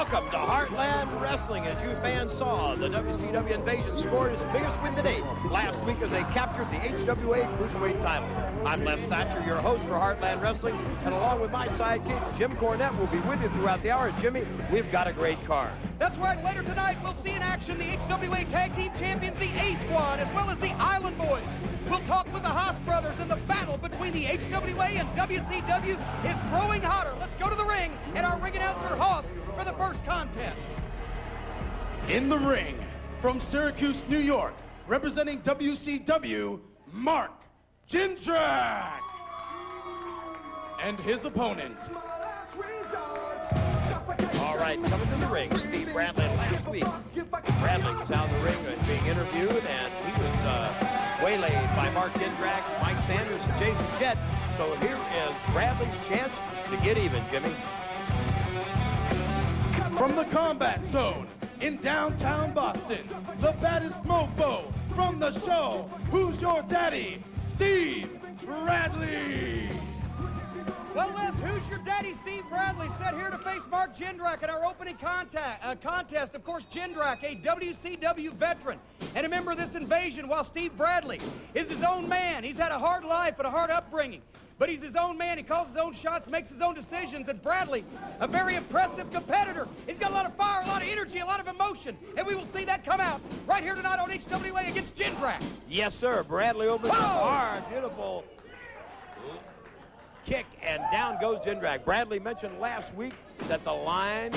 Welcome to Heartland Wrestling. As you fans saw, the WCW Invasion scored its biggest win to date last week as they captured the HWA Cruiserweight title. I'm Les Thatcher, your host for Heartland Wrestling, and along with my sidekick, Jim Cornette, will be with you throughout the hour. Jimmy, we've got a great card. That's right. Later tonight, we'll see in action the HWA Tag Team Champions, the A Squad, as well as the Island Boys. We'll talk with the Haas brothers, and the battle between the HWA and WCW is growing hotter. Let's go to the ring and our ring announcer, Haas, for the first contest. In the ring, from Syracuse, New York, representing WCW, Mark Jindrak. And his opponent. All right, coming to the ring, Steve Bradley. Last week, Bradley was out in the ring and being interviewed, and he was waylaid by Mark Jindrak, Mike Sanders, and Jason Jett. So here is Bradley's chance to get even, Jimmy. From the combat zone in downtown Boston, the baddest mofo from the show, Who's Your Daddy? Steve Bradley. Well, Les, Who's Your Daddy? Steve Bradley set here to face Mark Jindrak in our opening contest. Of course, Jindrak, a WCW veteran and a member of this invasion, while Steve Bradley is his own man. He's had a hard life and a hard upbringing, but he's his own man. He calls his own shots, makes his own decisions, and Bradley, a very impressive competitor. He's got a lot of fire, a lot of energy, a lot of emotion, and we will see that come out right here tonight on HWA against Jindrak. Yes, sir. Bradley opens the hard, beautiful kick, and down goes Jindrak. Bradley mentioned last week that the line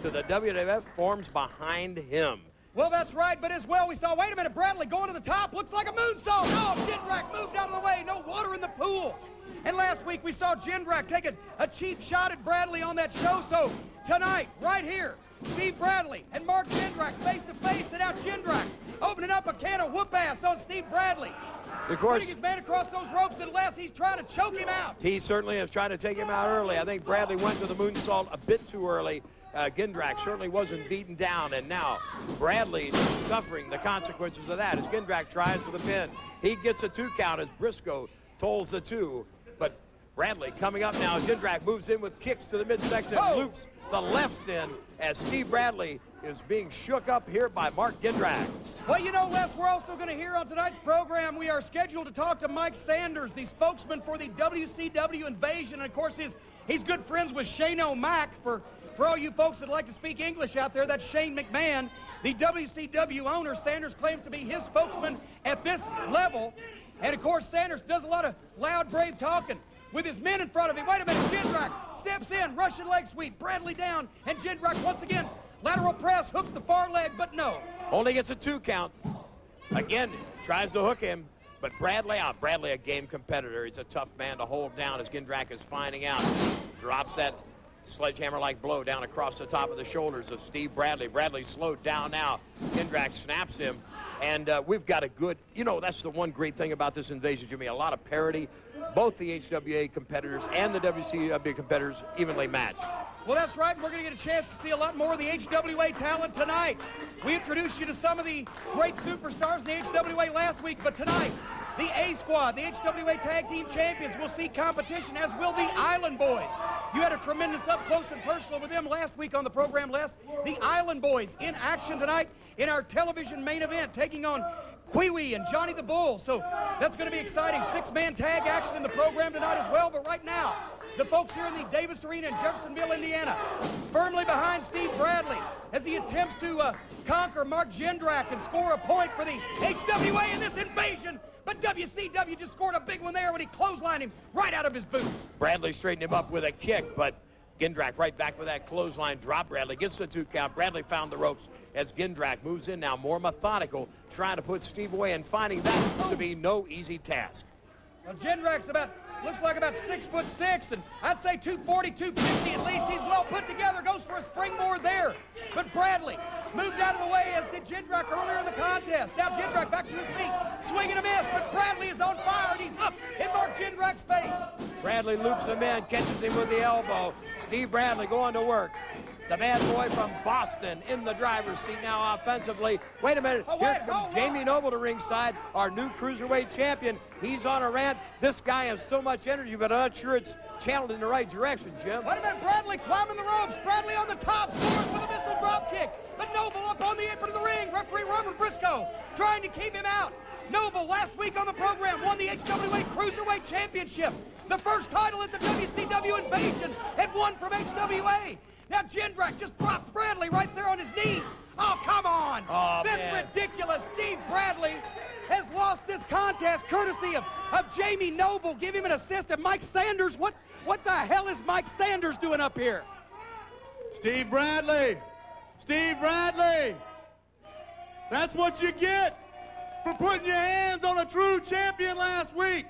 to the WWF forms behind him. Well, that's right, but as well we saw, wait a minute, Bradley going to the top, looks like a moonsault. Oh, Jindrak moved out of the way, no water in the pool. And last week we saw Jindrak take a cheap shot at Bradley on that show, so tonight, right here, Steve Bradley and Mark Jindrak face to face, and now Jindrak opening up a can of whoop-ass on Steve Bradley. Of course, putting his man across those ropes, unless he's trying to choke him out. He certainly is trying to take him out early. I think Bradley went to the moonsault a bit too early. Jindrak certainly wasn't beaten down, and now Bradley's suffering the consequences of that as Jindrak tries for the pin. He gets a 2 count as Briscoe tolls the 2, but Bradley coming up now. Jindrak moves in with kicks to the midsection, loops the lefts in as Steve Bradley is being shook up here by Mark Jindrak. Well, you know, Les, we're also going to hear on tonight's program, we are scheduled to talk to Mike Sanders, the spokesman for the WCW Invasion. And, of course, he's good friends with Shane O'Mac. For all you folks that like to speak English out there, that's Shane McMahon, the WCW owner. Sanders claims to be his spokesman at this level. And, of course, Sanders does a lot of loud, brave talking with his men in front of him. Wait a minute, Jindrak steps in, Russian leg sweep, Bradley down, and Jindrak once again, lateral press, hooks the far leg, but no. Only gets a 2 count. Again, tries to hook him, but Bradley out. Bradley, a game competitor. He's a tough man to hold down as Jindrak is finding out. Drops that sledgehammer-like blow down across the top of the shoulders of Steve Bradley. Bradley slowed down now. Jindrak snaps him, and we've got a good, you know, that's the one great thing about this invasion, Jimmy, a lot of parity. Both the HWA competitors and the WCW competitors evenly matched. Well, that's right. We're going to get a chance to see a lot more of the HWA talent tonight. We introduced you to some of the great superstars in the HWA last week, but tonight, the A Squad, the HWA Tag Team Champions, will see competition, as will the Island Boys. You had a tremendous up-close and personal with them last week on the program, Les. The Island Boys in action tonight in our television main event, taking on Kwee and Johnny the Bull. So that's going to be exciting. 6-man tag action in the program tonight as well. But right now, the folks here in the Davis Arena in Jeffersonville, Indiana, firmly behind Steve Bradley as he attempts to conquer Mark Jindrak and score a point for the HWA in this invasion. But WCW just scored a big one there when he clotheslined him right out of his boots. Bradley straightened him up with a kick, but Jindrak right back with that clothesline drop. Bradley gets the 2 count. Bradley found the ropes as Jindrak moves in now, more methodical, trying to put Steve away and finding that to be no easy task. Well, Jindrak's looks like about 6'6", and I'd say 240, 250 at least. He's well put together, goes for a springboard there. But Bradley moved out of the way, as did Jindrak earlier in the contest. Now Jindrak back to his feet, swing and a miss, but Bradley is on fire, and he's up in Mark Jindrak's face. Bradley loops him in, catches him with the elbow. Steve Bradley going to work. The bad boy from Boston in the driver's seat now offensively. Wait a minute. Here comes Jamie Noble to ringside, our new Cruiserweight champion. He's on a rant. This guy has so much energy, but I'm not sure it's channeled in the right direction, Jim. Wait a minute, Bradley climbing the ropes. Bradley on the top, scores with a missile drop kick. But Noble up on the apron of the ring. Referee Robert Briscoe trying to keep him out. Noble last week on the program won the HWA Cruiserweight Championship. The first title at the WCW Invasion had won from HWA. Now Jindrak just dropped Bradley right there on his knee. Oh, come on. Oh, That's man. ridiculous. Steve Bradley has lost this contest courtesy of Jamie Noble. Give him an assist. And Mike Sanders, what the hell is Mike Sanders doing up here? Steve Bradley. Steve Bradley. That's what you get for putting your hands on a true champion last week.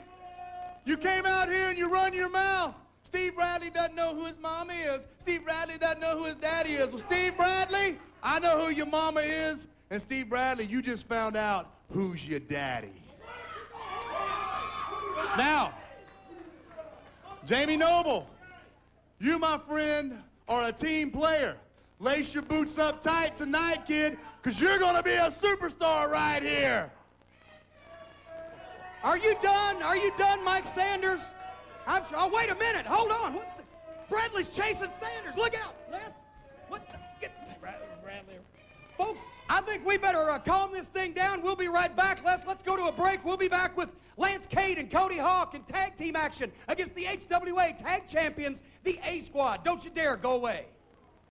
You came out here and you run your mouth. Steve Bradley doesn't know who his mama is. Steve Bradley doesn't know who his daddy is. Well, Steve Bradley, I know who your mama is. And Steve Bradley, you just found out who's your daddy. Now, Jamie Noble, you, my friend, are a team player. Lace your boots up tight tonight, kid, because you're going to be a superstar right here. Are you done? Are you done, Mike Sanders? Oh, wait a minute. Hold on. What the? Bradley's chasing Sanders. Look out, Les. What the? Get Bradley. Folks, I think we better calm this thing down. We'll be right back. Let's go to a break. We'll be back with Lance Cade and Cody Hawk in tag team action against the HWA Tag Champions, the A Squad. Don't you dare go away.